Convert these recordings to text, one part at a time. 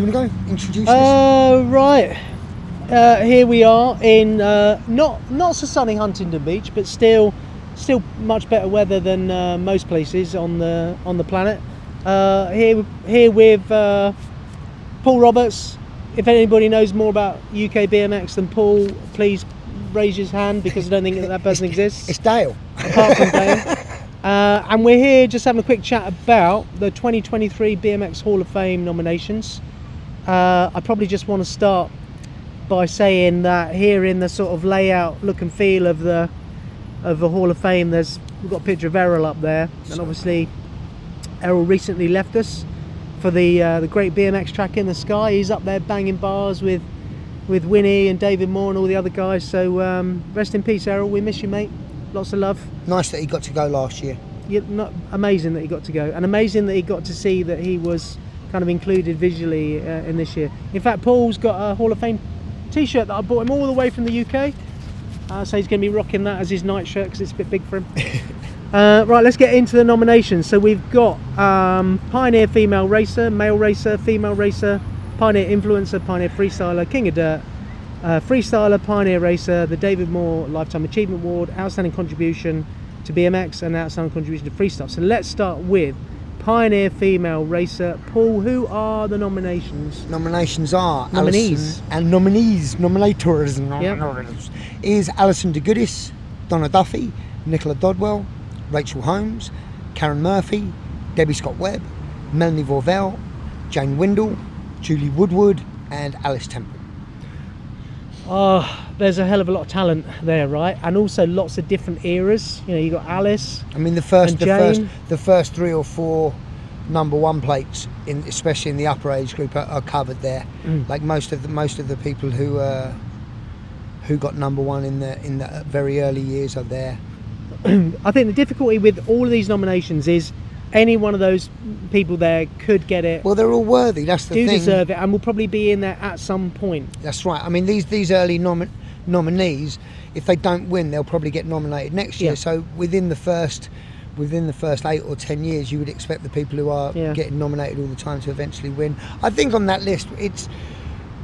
you want to go? Introduce us. Right. Here we are in not so sunny Huntington Beach, but still much better weather than most places on the planet. Here with Paul Roberts. If anybody knows more about UK BMX than Paul, please raise his hand, because I don't think that person exists. It's Dale. Apart from Dale. And we're here just having a quick chat about the 2023 BMX Hall of Fame nominations. I probably just want to start by saying that here in the sort of layout, look and feel of the Hall of Fame, we've got a picture of Errol up there, and obviously Errol recently left us for the great BMX track in the sky. He's up there banging bars with Winnie and David Moore and all the other guys. So rest in peace, Errol. We miss you, mate. Lots of love. Nice that he got to go last year. Amazing that he got to go, and amazing that he got to see that he was kind of included visually in this year. In fact, Paul's got a Hall of Fame t-shirt that I bought him all the way from the UK. So he's going to be rocking that as his night shirt because it's a bit big for him. Right, let's get into the nominations. So we've got Pioneer Female Racer, Male Racer, Female Racer, Pioneer Influencer, Pioneer Freestyler, King of Dirt, Freestyler, Pioneer Racer, the David Moore Lifetime Achievement Award, Outstanding Contribution to BMX, and Outstanding Contribution to Freestyle. So let's start with Pioneer Female Racer. Paul, who are the nominations? Nominations are Nominees. Nominators is Alison de Goodis, Donna Duffy, Nicola Dodwell, Rachel Holmes, Karen Murphy, Debbie Scott Webb, Melanie Vorvel, Jane Windle, Julie Woodward, and Alice Temple. There's a hell of a lot of talent there, right? And also lots of different eras. You know, you got Alice. I mean, the first 3 or 4 number 1 plates, especially in the upper age group, are covered there. Like most of the people who got number 1 in the very early years are there. I think the difficulty with all of these nominations is any one of those people there could get it. Well, they're all worthy. That's the thing. Do deserve it, and will probably be in there at some point. That's right. I mean, these early nominees, if they don't win, they'll probably get nominated next year. So within the first 8 or 10 years, you would expect the people who are getting nominated all the time to eventually win. I think on that list, it's,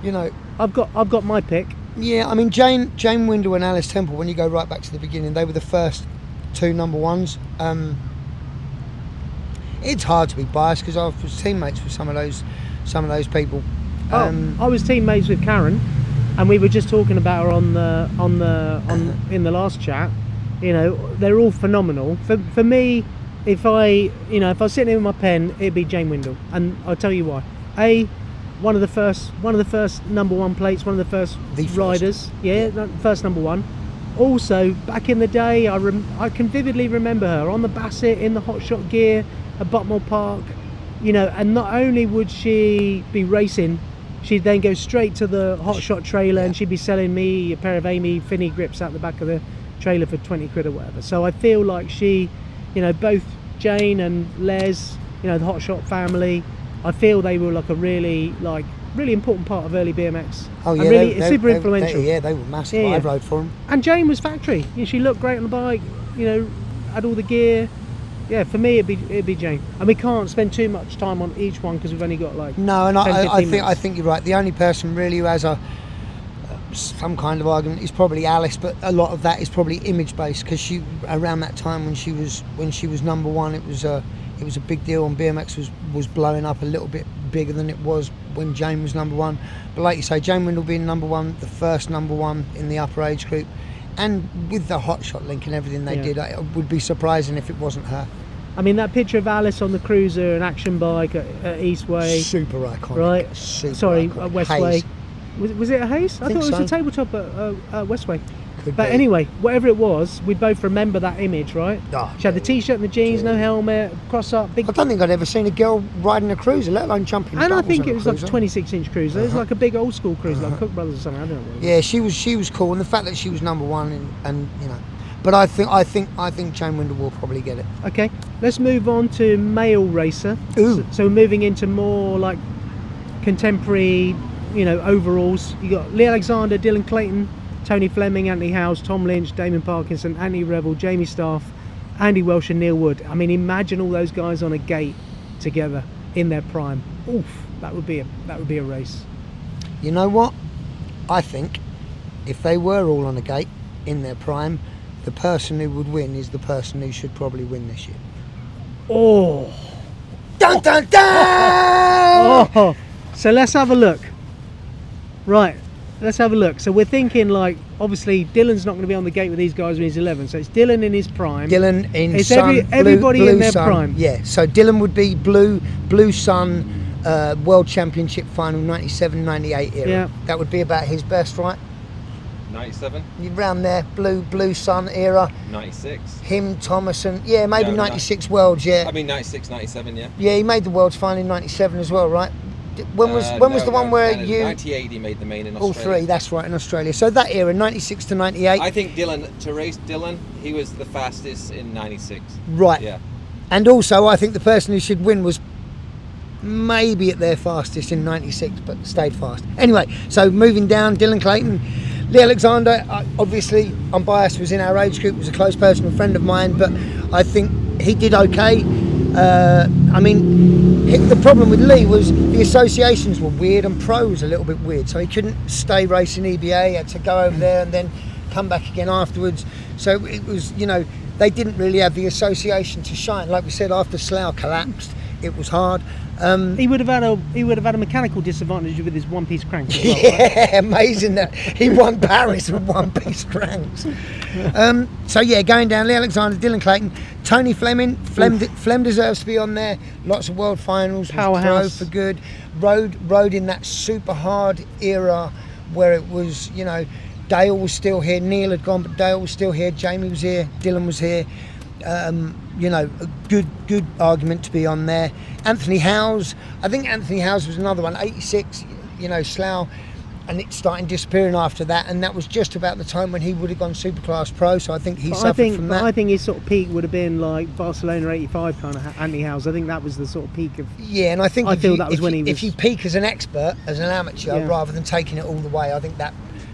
you know, I've got my pick. Yeah, I mean, Jane Windle and Alice Temple, when you go right back to the beginning, they were the first 2 number 1s. It's hard to be biased because I was teammates with some of those people. I was teammates with Karen, and we were just talking about her in the last chat. You know, they're all phenomenal. For me, if I was sitting here with my pen, it'd be Jane Windle, and I'll tell you why. One of the first number 1 plates, one of the first riders. First number 1. Also, back in the day, I can vividly remember her on the Bassett in the hotshot gear at Butmore Park, you know, and not only would she be racing, she'd then go straight to the hotshot trailer and she'd be selling me a pair of Amy Finney grips out the back of the trailer for 20 quid or whatever. So I feel like she, you know, both Jane and Les, you know, the hotshot family, I feel they were like a really important part of early BMX. Oh yeah, really super influential. They were massive. I rode for them. And Jane was factory. You know, she looked great on the bike. You know, had all the gear. Yeah, for me it'd be Jane. And we can't spend too much time on each one because we've only got like no. And 10, I think you're right. The only person really who has some kind of argument is probably Alice, but a lot of that is probably image based because she around that time when she was number 1, it was a big deal, and BMX was blowing up a little bit bigger than it was when Jane was number 1. But like you say, Jane Windle being number 1, the first number 1 in the upper age group, and with the hotshot link and everything they did, it would be surprising if it wasn't her. I mean, that picture of Alice on the cruiser and action bike at Eastway, super iconic, right? Iconic. Westway. Hayes. Was it a Hayes? I thought it was so. a tabletop at Westway. Could But be. anyway, whatever it was, we both remember that image, right? Oh, She had the t-shirt and the jeans, no helmet, cross up, big. I don't think I'd ever seen a girl riding a cruiser, let alone jumping. And I think it was like a cruiser. 26-inch cruiser. It was like a big old school cruiser, like Cook Brothers or something. I don't know. Yeah, she was cool, and the fact that she was number 1, and you know, but I think Jane Windle will probably get it. Okay, let's move on to male racer. Ooh. So we're moving into more like contemporary, you know, overalls. You got Lee Alexander, Dylan Clayton, Tony Fleming, Anthony Howes, Tom Lynch, Damon Parkinson, Anthony Revel, Jamie Staff, Andy Welsh and Neil Wood. I mean, imagine all those guys on a gate together in their prime. oof, that would be a race. You know what? I think if they were all on a gate in their prime, the person who would win is the person who should probably win this year. Oh. Dun dun dun! Oh. So let's have a look. Right, let's have a look. So we're thinking, like, obviously Dylan's not going to be on the gate with these guys when he's 11. So it's Dylan in his prime. Dylan in it's Sun, everybody blue in their Sun. prime. Yeah, so Dylan would be blue Sun World Championship final 97-98 era. Yeah. That would be about his best, right? 97? Around there, blue Sun era. 96? Him, Thomason, yeah, maybe No, 96 Worlds, yeah. I mean 96, 97, yeah. Yeah, he made the Worlds final in 97 as well, right? When was the one where you... 98 he made the main in all Australia. three, that's right, in Australia. So that era, 96 to 98. I think to race Dylan, he was the fastest in 96. Right. Yeah. And also, I think the person who should win was maybe at their fastest in 96, but stayed fast. Anyway, so moving down, Dylan Clayton. Lee Alexander, obviously, I'm biased, was in our age group, was a close personal friend of mine, but I think he did okay. I mean, the problem with Lee was the associations were weird and pro was a little bit weird, so he couldn't stay racing EBA, he had to go over there and then come back again afterwards. So it was, you know, they didn't really have the association to shine. Like we said, after Slough collapsed, it was hard. He would have had a mechanical disadvantage with his one-piece crank. As well, Yeah, right? amazing that he won Paris with one-piece cranks. So yeah, going down, Lee Alexander, Dylan Clayton, Tony Fleming. Flem deserves to be on there. Lots of world finals. Powerhouse. Drove for good. Rode in that super hard era where it was, you know, Dale was still here. Neil had gone, but Dale was still here. Jamie was here. Dylan was here. You know, a good argument to be on there. Anthony Howes, I think Anthony Howes was another one, 86, you know, Slough, and it started disappearing after that, and that was just about the time when he would have gone Superclass Pro, so I think he suffered from that. I think his sort of peak would have been like Barcelona 85 kind of Anthony Howes. I think that was the sort of peak of... Yeah, and I think that was when he was... if you peak as an expert, as an amateur, rather than taking it all the way, I think that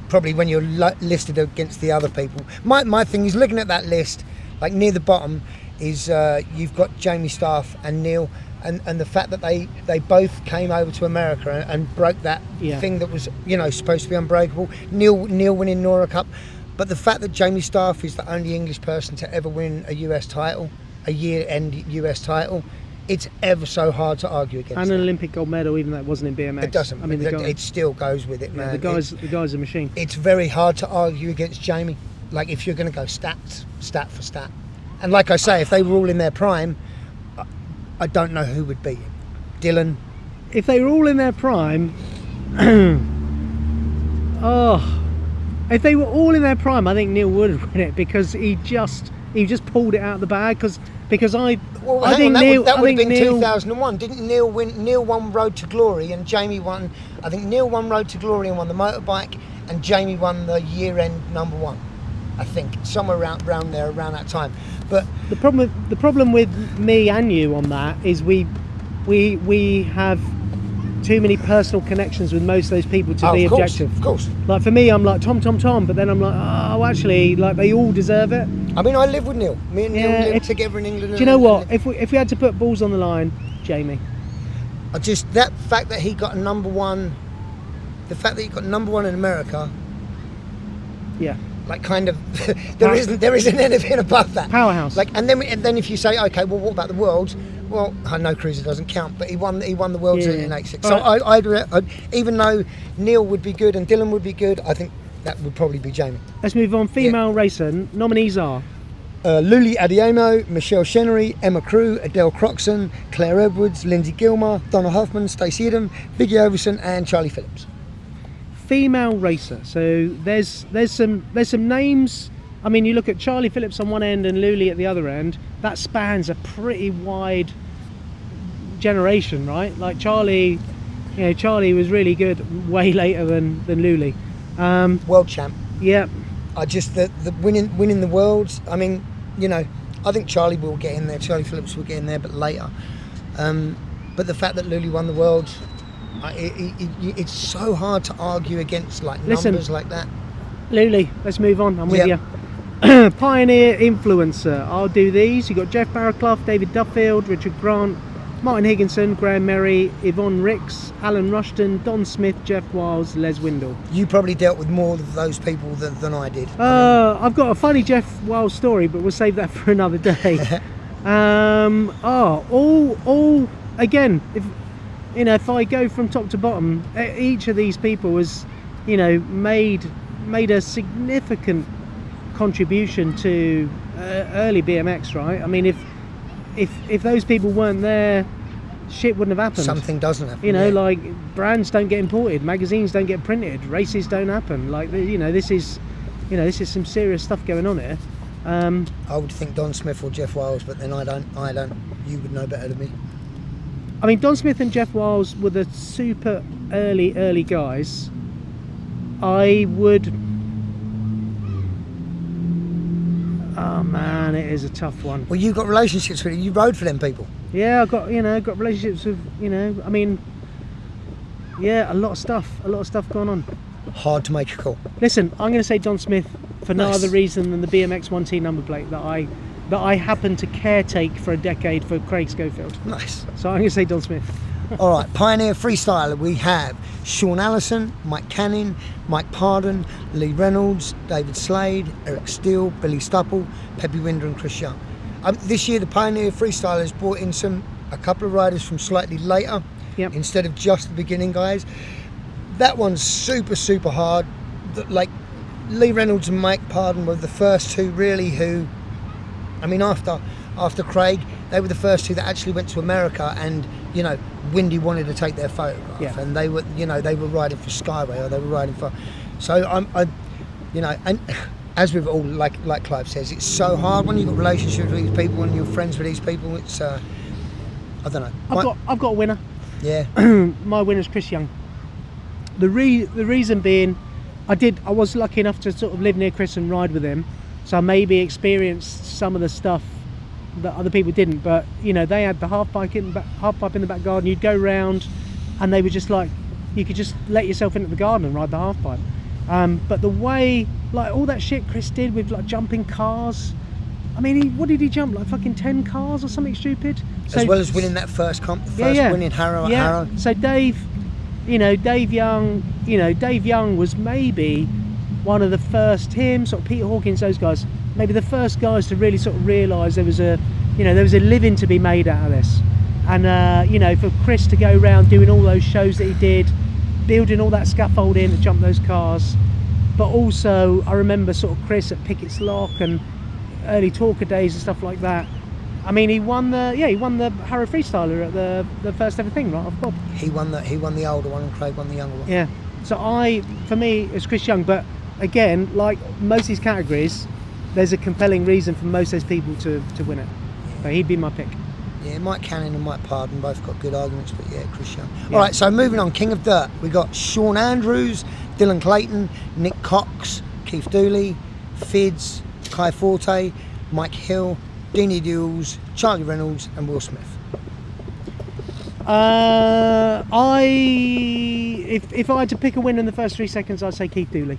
probably when you're listed against the other people. My thing is looking at that list, like near the bottom, is you've got Jamie Staff and Neil, and the fact that they both came over to America and broke that thing that was, you know, supposed to be unbreakable. Neil winning Nora Cup, but the fact that Jamie Staff is the only English person to ever win a US title, a year-end US title, it's ever so hard to argue against. And an Olympic gold medal, even though it wasn't in BMX. It doesn't. I mean, it still goes with it, man. The guy's a machine. It's very hard to argue against Jamie. Like if you're going to go stat for stat. And like I say, if they were all in their prime, I don't know who would beat him. Dylan. If they were all in their prime, if they were all in their prime, I think Neil would win it because he just pulled it out of the bag. Because I think Neil that would have been 2001. Didn't Neil win? Neil won Road to Glory and Jamie won. I think Neil won Road to Glory and won the motorbike, and Jamie won the year-end #1. I think somewhere around that time. But the problem with me and you on that is we have too many personal connections with most of those people to be objective. Of course. Like for me, I'm like Tom, but then I'm like, oh, actually, like they all deserve it. I mean, I live with Neil. Me and Neil live together in England. Do you know what? If we had to put balls on the line, Jamie. That fact that he got #1, the fact that he got #1 in America. Yeah. Like kind of, there isn't anything above that. Powerhouse. Like, and then if you say, okay, well, what about the Worlds? Well, I know Cruiser doesn't count, but he won the Worlds in '86. So I even though Neil would be good and Dylan would be good, I think that would probably be Jamie. Let's move on. Female racer nominees are Luli Adiemo, Michelle Chenery, Emma Crew, Adele Croxon, Claire Edwards, Lindsay Gilmore, Donna Hoffman, Stacey Idam, Vicky Overson, and Charlie Phillips. Female racer. So there's some names. I mean, you look at Charlie Phillips on one end and Luli at the other end. That spans a pretty wide generation, right? Like Charlie was really good way later than Luli. World champ. Yeah. I just the winning the Worlds. I mean, you know, I think Charlie will get in there. Charlie Phillips will get in there, but later. But the fact that Luli won the Worlds. It's so hard to argue against numbers like that. Luli, let's move on. I'm with you. Pioneer influencer. I'll do these. You got Jeff Barraclough, David Duffield, Richard Grant, Martin Higginson, Graham Merry, Yvonne Ricks, Alan Rushton, Don Smith, Jeff Wiles, Les Windle. You probably dealt with more of those people than I did. I've got a funny Jeff Wiles story, but we'll save that for another day. All again, if I go from top to bottom, each of these people was, made a significant contribution to early BMX, right? I mean, if those people weren't there, shit wouldn't have happened. Something doesn't happen. Like brands don't get imported, magazines don't get printed, races don't happen. Like, this is some serious stuff going on here. I would think Don Smith or Jeff Wiles, but then I don't. You would know better than me. I mean, Don Smith and Jeff Wiles were the super early guys. I would. Oh man, it is a tough one. Well, you got relationships with it. You rode for them people. Yeah, I got got relationships with I mean, yeah, a lot of stuff going on. Hard to make a call. Listen, I'm going to say Don Smith for no Nice. other reason than the BMX 1T number plate that I happened to caretake for a decade for Craig Schofield. Nice. So I'm going to say Don Smith. All right, Pioneer Freestyler, we have Sean Allison, Mike Canning, Mike Pardon, Lee Reynolds, David Slade, Eric Steele, Billy Stupple, Peppy Winder and Chris Young. This year the Pioneer Freestylers brought in a couple of riders from slightly later, Yep. instead of just the beginning guys. That one's super hard. Like Lee Reynolds and Mike Pardon were the first two really who, I mean, after Craig, they were the first two that actually went to America and, Windy wanted to take their photograph, Yeah. and they were riding for Skyway, or they were riding for. So and as with all, like Clive says, it's so hard when you've got relationships with these people and you're friends with these people. It's I don't know. I've got a winner. Yeah. My winner's Chris Young. The reason being, I was lucky enough to sort of live near Chris and ride with him, so I maybe experienced some of the stuff that other people didn't. But they had the half pipe in the back garden. You'd go round, and they were just like, you could just let yourself into the garden and ride the half pipe. But the way, like all that shit Chris did with like jumping cars, I mean, what did he jump, like fucking 10 cars or something stupid? So, as well as winning that first comp, the first winning Harrow. Harrow. So Dave Young was maybe one of the first, him, sort of Peter Hawkins, those guys, maybe the first guys to really sort of realise there was a living to be made out of this. And for Chris to go around doing all those shows that he did, building all that scaffolding to jump those cars, but also I remember sort of Chris at Pickett's Lock and early Talker days and stuff like that. I mean, he won the Harrow Freestyler at the first ever thing, right, off Bob. He won the older one and Craig won the younger one. Yeah. So for me, it's Chris Young. But again, like most of these categories, there's a compelling reason for most of those people to win it. So he'd be my pick. Yeah, Mike Cannon and Mike Pardon both got good arguments, but yeah, Chris Young. Yeah. All right, so moving on, King of Dirt. We got Sean Andrews, Dylan Clayton, Nick Cox, Keith Dooley, Fids, Kai Forte, Mike Hill, Deanie Dewels, Charlie Reynolds and Will Smith. If I had to pick a winner in the first 3 seconds, I'd say Keith Dooley.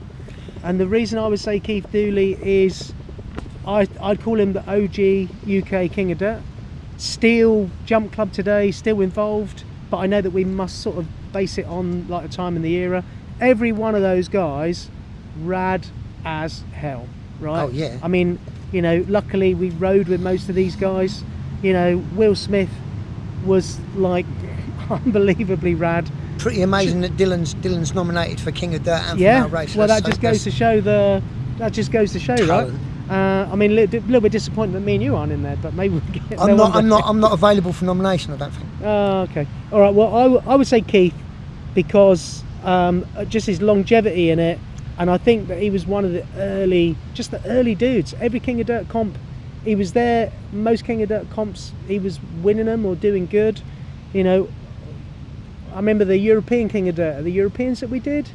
And the reason I would say Keith Dooley is I'd call him the OG UK King of Dirt. Still jump club today, still involved, but I know that we must sort of base it on like a time in the era. Every one of those guys, rad as hell, right? Oh yeah. I mean, luckily we rode with most of these guys. Will Smith was like unbelievably rad. Pretty amazing that Dylan's nominated for King of Dirt and Yeah. for race. Well, that just goes to show, right? Talent. I mean, a little bit disappointed that me and you aren't in there, but maybe we'll get. I'm not available for nomination, I don't think. Oh, okay. All right. Well, I would say Keith because just his longevity in it, and I think that he was one of the early dudes. Every King of Dirt comp, he was there. Most King of Dirt comps, he was winning them or doing good. I remember the European King of Dirt, the Europeans that we did,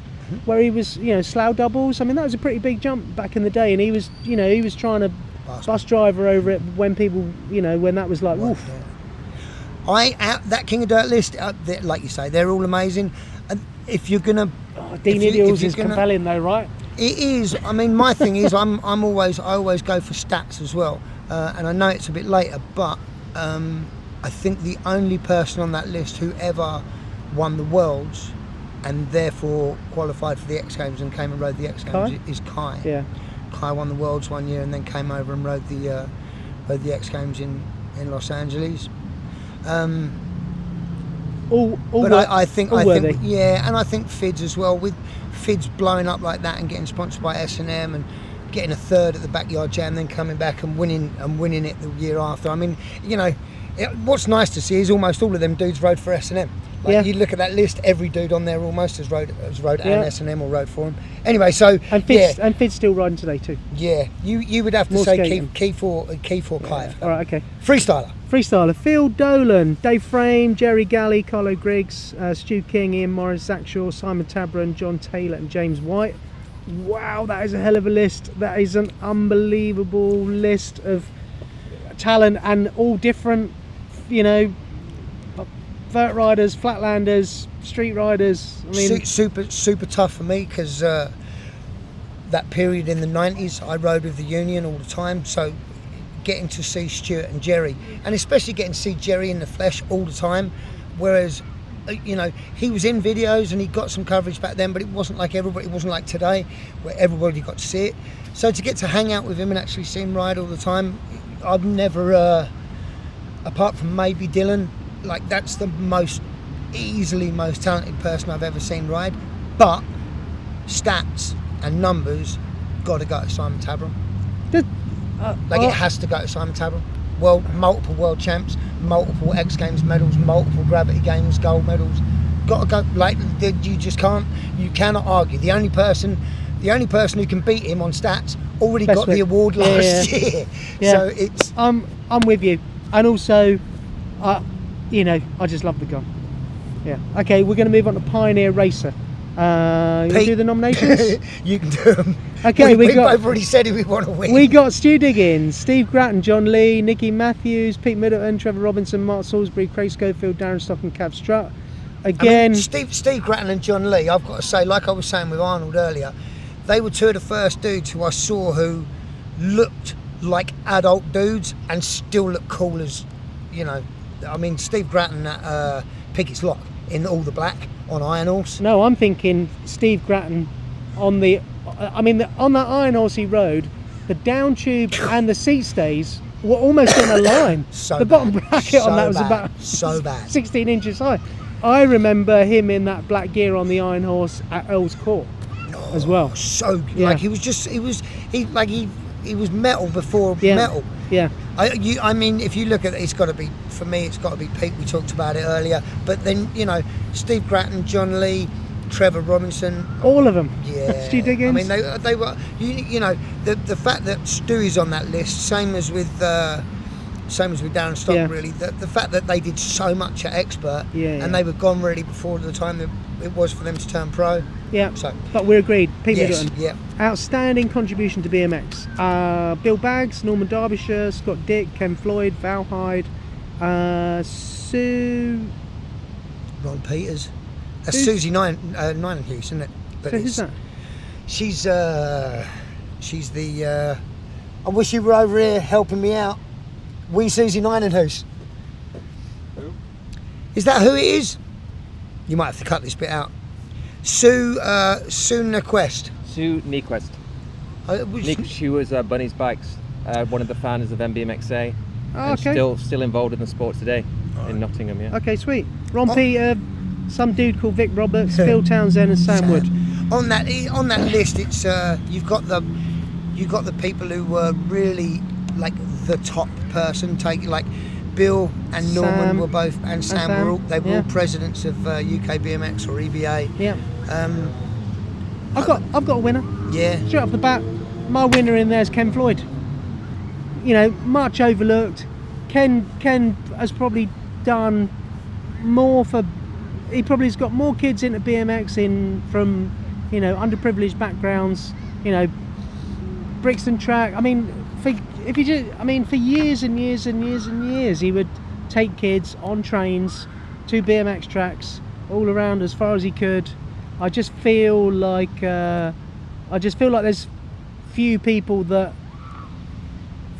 where he was, slough doubles. I mean, that was a pretty big jump back in the day, and he was trying to bus driver over it when people, when that was like, oof. Yeah. That King of Dirt list, like you say, they're all amazing. And if you're gonna, Dean Idios is compelling though, right? It is. I mean, my thing is, I always go for stats as well, and I know it's a bit later, but I think the only person on that list who ever won the Worlds and therefore qualified for the X Games and came and rode the X Games is Kai. Yeah. Kai won the Worlds one year and then came over and rode the X Games in Los Angeles. I think yeah, and I think Fids as well, with Fids blowing up like that and getting sponsored by S&M and getting a third at the Backyard Jam, then coming back and winning it the year after. I mean, you know, what's nice to see is almost all of them dudes rode for S&M. Like you look at that list, every dude on there almost has rode an S&M or rode for him. Anyway, so and Fid's still riding today too. Yeah, you would have to say key for Clive. All right, okay. Freestyler. Phil Dolan, Dave Frame, Jerry Galley, Carlo Griggs, Stu King, Ian Morris, Zach Shaw, Simon Tabron, John Taylor and James White. Wow, that is a hell of a list. That is an unbelievable list of talent, and all different, you know, vert riders, flatlanders, street riders. I mean, super tough for me because that period in the 90s, I rode with the Union all the time. So getting to see Stuart and Jerry, and especially getting to see Jerry in the flesh all the time, whereas you know, he was in videos and he got some coverage back then, but it wasn't like everybody. It wasn't like today, where everybody got to see it. So to get to hang out with him and actually see him ride all the time, I've never, apart from maybe Dylan, like that's the most talented person I've ever seen ride. But stats and numbers, got to go to Simon Tabron. It has to go to Simon Tabron. Multiple world champs, multiple X Games medals, multiple Gravity Games gold medals. Got to go. Like you cannot argue. The only person who can beat him on stats already got the award last year. Yeah. So it's. I'm with you, and also, you know, I just love the guy. Yeah. Okay, we're going to move on to Pioneer Racer. You want to do the nominations? You can do them. Okay, we've both already said who we want to win. We got Stu Diggins, Steve Grattan, John Lee, Nicky Matthews, Pete Middleton, Trevor Robinson, Mark Salisbury, Craig Schofield, Darren Stock and Cav Strutt. Again, I mean, Steve Grattan and John Lee, I've got to say, like I was saying with Arnold earlier, they were two of the first dudes who I saw who looked like adult dudes and still look cool as, you know. I mean, Steve Grattan at Pickett's Lock in all the black on Iron Horse. No, I'm thinking Steve Grattan on the. On that Iron Horse he rode, the down tube and the seat stays were almost in a line. The bottom bracket on that was about 16 inches high. I remember him in that black gear on the Iron Horse at Earl's Court as well. Like he was metal before metal. Yeah. I mean, if you look at it, it's got to be Pete. We talked about it earlier, but then you know, Steve Grattan, John Lee, Trevor Robinson, all of them. Yeah. Stu Diggins. I mean, they were. You know, the fact that Stu is on that list, same as with Darren Stock. Really, the fact that they did so much at Expert, and they were gone really before the time that it was for them to turn pro. Yeah. So, but we're agreed. Pete Middleton. Yeah. Outstanding contribution to BMX. Bill Baggs, Norman Derbyshire, Scott Dick, Ken Floyd, Val Hyde, Sue. Ron Peters. That's Susie Ninehues, isn't it? But so who's that? She's the. I wish you were over here helping me out. Wee Susie Ninehues. Who? Is that who it is? You might have to cut this bit out. Sue Nyquist. Sue Nyquist. She was Bunny's Bikes, one of the founders of MBMXA. Oh, okay. Still involved in the sport today in Nottingham. Yeah. Okay, sweet. Ron Peter, some dude called Vic Roberts, Phil Townsend, and Sam Wood. On that list, it's you've got the people who were really like the top person. Take like Bill and Norman were both, and Sam were all. They were all presidents of UK BMX or EBA. Yeah. I've got a winner. Yeah. Straight off the bat, my winner in there is Ken Floyd. You know, much overlooked. Ken has probably done more for. He probably has got more kids into BMX from, you know, underprivileged backgrounds. You know, Brixton track. I mean, for years and years and years and years, he would take kids on trains to BMX tracks all around as far as he could. I just feel like there's few people that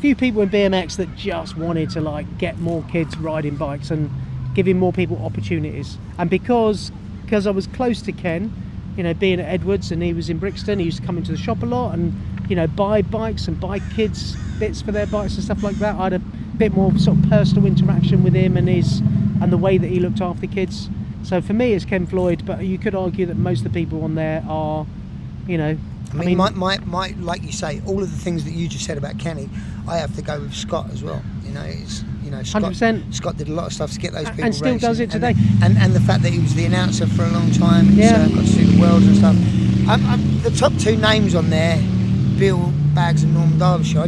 few people in BMX that just wanted to like get more kids riding bikes and giving more people opportunities. And because I was close to Ken, you know, being at Edwards, and he was in Brixton, he used to come into the shop a lot and, you know, buy bikes and buy kids bits for their bikes and stuff like that. I had a bit more sort of personal interaction with him and the way that he looked after kids. So for me it's Ken Floyd, but you could argue that most of the people on there are, you know, I mean, my like you say, all of the things that you just said about Kenny, I have to go with Scott as well. You know, it's, you know, Scott 100%. Scott did a lot of stuff to get those people and still racing. does it today. And the fact that he was the announcer for a long time, and Yeah. got to do the worlds and stuff. The top two names on there, Bill Baggs and Norman Derbyshire.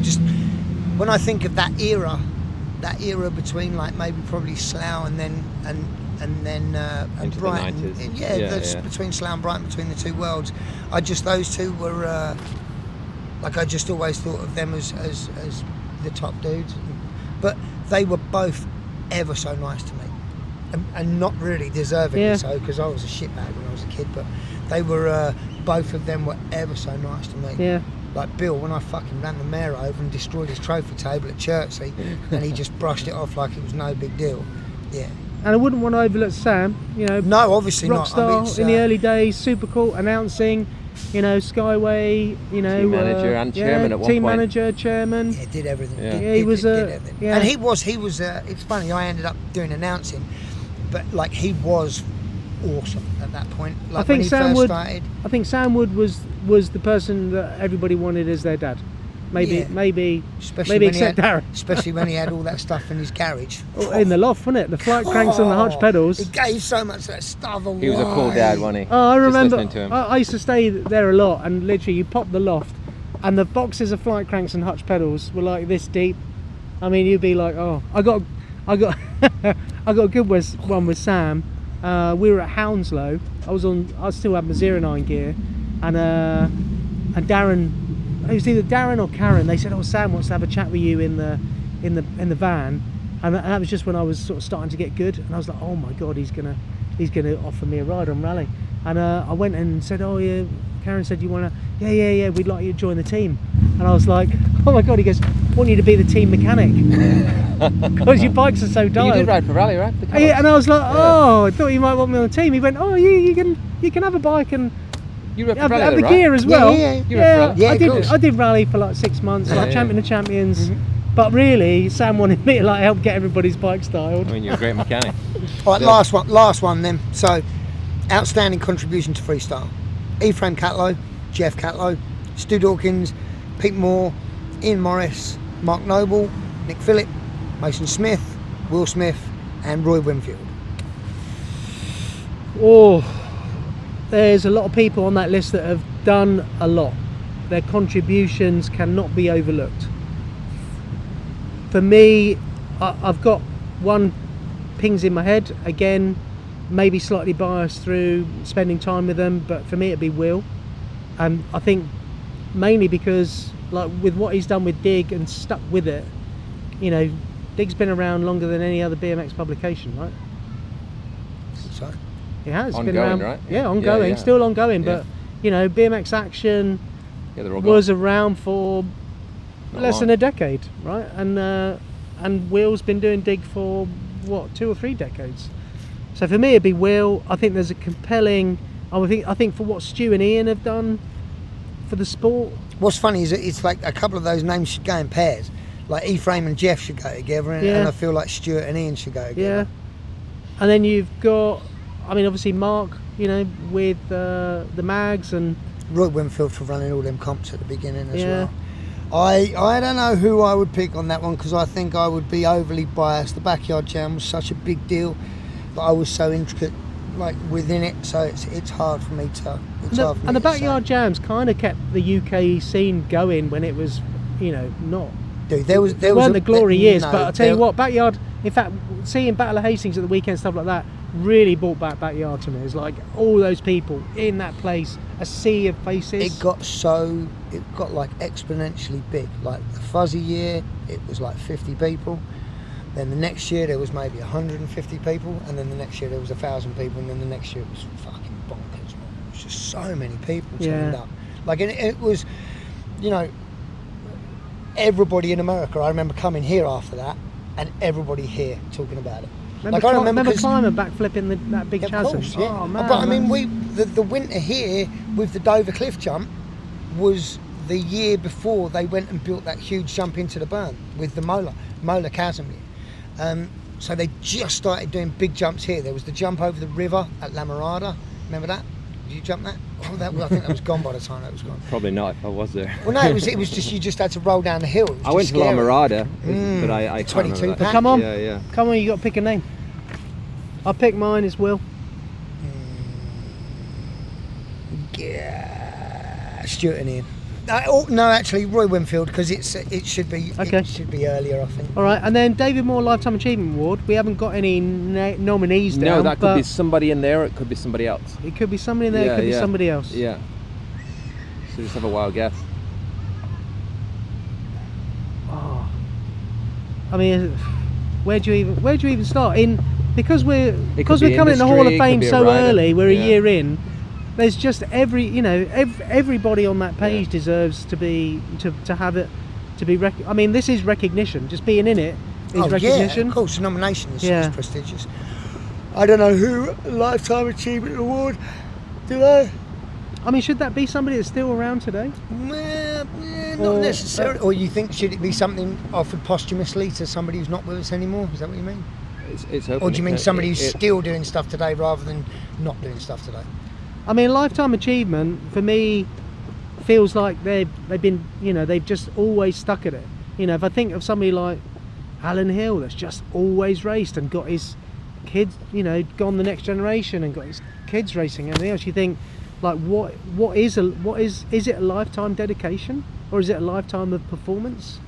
When I think of that era between like maybe probably Slough and then Into the Brighton, 90s. between Slough and Brighton, between the two worlds, those two were like, I just always thought of them as the top dudes, but they were both ever so nice to me, and not really deservingly so, because I was a shitbag when I was a kid, but they were both of them were ever so nice to me. Yeah. Like Bill, when I fucking ran the mayor over and destroyed his trophy table at Chertsey, and he just brushed it off like it was no big deal. Yeah. And I wouldn't want to overlook Sam, you know. No, obviously rock not. star I mean, in the early days, super cool, announcing, you know, Skyway, you know, Team manager and chairman at one team point. manager, chairman. Yeah, did everything. Yeah. Did He was everything. yeah. And he was. It's funny. I ended up doing announcing, but like he was awesome at that point. Like when he first started. I think Sam Wood was the person that everybody wanted as their dad. Maybe Especially when except Darren. Especially when he had all that stuff in his garage. In the loft, wasn't it? The flight cranks and the hutch pedals. He gave so much of that stuff away. He was a cool dad, wasn't he? Oh, I remember. Just listening to him. I used to stay there a lot, and literally, you pop the loft, and the boxes of flight cranks and hutch pedals were like this deep. I mean, you'd be like, "Oh, I got I got a good one with Sam. We were at Hounslow. I still had my 09 gear, and Darren. It was either Darren or Karen. They said, "Oh, Sam wants to have a chat with you in the van," and that was just when I was sort of starting to get good, and I was like, "Oh my God, he's gonna offer me a ride on rally." And I went and said, "Oh yeah." Karen said, "You wanna?" Yeah. We'd like you to join the team. And I was like, "Oh my God!" He goes, "I want you to be the team mechanic because your bikes are so dialed." You did ride for rally, right? Yeah, and I was like, "Oh, I thought you might want me on the team." He went, "Oh, you can have a bike and." You rode for Have rally, the right? gear as well. Yeah. You rode for rally? Yeah, I did rally for like 6 months, like Champion of Champions. But really, Sam wanted me to like help get everybody's bike styled. I mean, you're a great mechanic. All right, last one then. So, outstanding contribution to freestyle: Ephraim Catlow, Jeff Catlow, Stu Dawkins, Pete Moore, Ian Morris, Mark Noble, Nick Phillip, Mason Smith, Will Smith, and Roy Winfield. Oh, there's a lot of people on that list that have done a lot. Their contributions cannot be overlooked. For me, I've got one pings in my head. Again, maybe slightly biased through spending time with them, but for me it'd be Will. And I think mainly because, like, with what he's done with Dig and stuck with it, you know, Dig's been around longer than any other BMX publication, right? So, It has Ongoing, been around, right? Yeah, ongoing, Yeah. still ongoing. Yeah. But you know, BMX Action Yeah, they're all was gone. around for Not less long. than a decade, right? And Will's been doing Dig for what, 2 or 3 decades. So for me, it'd be Will. I think there's a compelling. I think for what Stu and Ian have done for the sport. what's funny is it's like a couple of those names should go in pairs. Like Ephraim and Jeff should go together, and I feel like Stuart and Ian should go together. Yeah. And then you've got, I mean, obviously Mark, you know, with the mags and. Roy Winfield for running all them comps at the beginning as Yeah. well. I don't know who I would pick on that one, because I think I would be overly biased. The Backyard Jam was such a big deal, but I was so intricate, like, within it, so it's hard for me to. And the Backyard Jams kind of kept the UK scene going when it was, you know, not. Dude, there weren't the glory years, no, but I'll tell you what, Backyard. In fact, seeing Battle of Hastings at the weekend, stuff like that, really brought back Backyard to me. It's like all those people in that place, a sea of faces. It got like exponentially big. Like the Fuzzy year, it was like 50 people. Then the next year there was maybe 150 people, and then the next year there was 1,000 people, and then the next year it was fucking bonkers. Man. It was just so many people turned up. Like, and it was, you know, everybody in America, I remember coming here after that, and everybody here talking about it. Remember, I remember Climber backflipping that big of chasm? course, yeah. Oh man! But I mean, the winter here with the Dover cliff jump was the year before they went and built that huge jump into the burn with the Molar Chasm. So they just started doing big jumps here. There was the jump over the river at La Mirada. Remember that? Did you jump that? Oh, I think that was gone by the time that was gone. Probably not if I was there. Well, no, it was just you just had to roll down the hill. I went to La Mirada, but I can't 22 remember that. pack. Come on, Yeah. come on! You got to pick a name. I'll pick mine as Will. Yeah, Stuart and Ian. No, actually, Roy Winfield, because it should be Okay. It should be earlier, I think. All right, and then David Moore Lifetime Achievement Award. We haven't got any nominees down. No, that could but be somebody in there, or it could be somebody else. it could be somebody in there. It could be somebody else. Yeah. So just have a wild guess. Oh. I mean, where do you even start? Because we're could coming be in the Hall of industry, it could Fame be a so rider. early. We're Yeah. a year in. There's just everybody on that page deserves to be to have it to be. I mean, this is recognition. Just being in it is recognition. Yeah, of course, the nomination is Yeah. prestigious. I don't know who Lifetime Achievement Award. Do I? I mean, should that be somebody that's still around today? Not necessarily. Or you think should it be something offered posthumously to somebody who's not with us anymore? Is that what you mean? It's open. Or do you mean somebody who's still doing stuff today rather than not doing stuff today? I mean, lifetime achievement for me feels like they've been, they've just always stuck at it. If I think of somebody like Alan Hill that's just always raced and got his kids, gone the next generation and got his kids racing and everything else, you think like what is it a lifetime dedication or is it a lifetime of performance?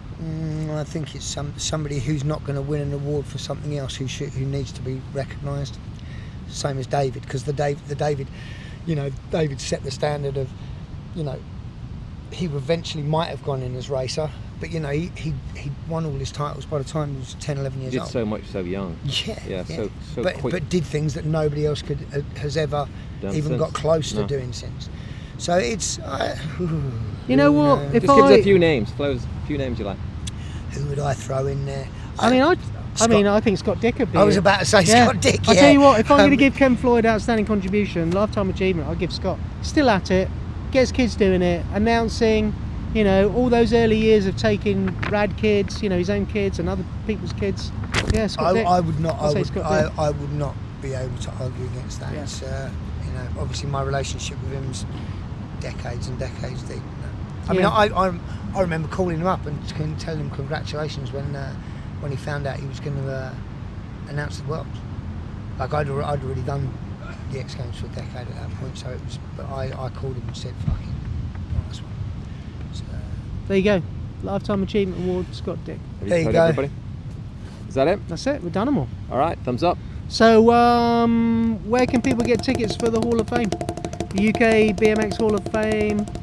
I think it's somebody who's not going to win an award for something else who needs to be recognised. Same as David, because David set the standard of, he eventually might have gone in as racer, but he won all his titles by the time he was 10, 11 years He old. did so much so young. Yeah. So quick. But did things that nobody else has ever Done even since. got close to No. doing since. So it's. You know what? If Just give us a few names. Flows, a few names you like. Who would I throw in there? I think Scott Dick would be. I was about to say Scott Dick. I'll yeah. tell you what, if I'm going to give Ken Floyd outstanding contribution, lifetime achievement, I'll give Scott. Still at it, gets kids doing it, announcing, all those early years of taking rad kids, his own kids and other people's kids. Yeah, Scott Dick. I would not. I'll say Scott Dick. I would not be able to argue against that. Yeah. It's, obviously my relationship with him's decades and decades deep. I mean, I remember calling him up and telling him congratulations when he found out he was going to announce the Worlds. Like I'd already done the X Games for a decade at that point, so it was. But I called him and said, "Fucking nice one." So, There you go. Lifetime Achievement Award, Scott Dick. Have There you told go. everybody? Is that it? That's it. We've done them all. All right, thumbs up. So, where can people get tickets for the Hall of Fame? UK BMX Hall of Fame.co.uk?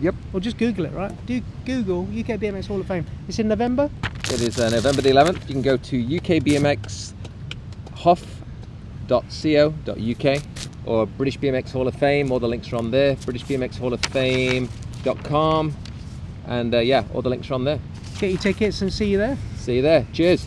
Yep. Or just Google it, right? Do Google UK BMX Hall of Fame. It's in November. It is November the 11th. You can go to ukbmxhof.co.uk or British BMX Hall of Fame. All the links are on there. BritishBMXHallOfFame.com. And all the links are on there. Get your tickets and see you there. See you there. Cheers.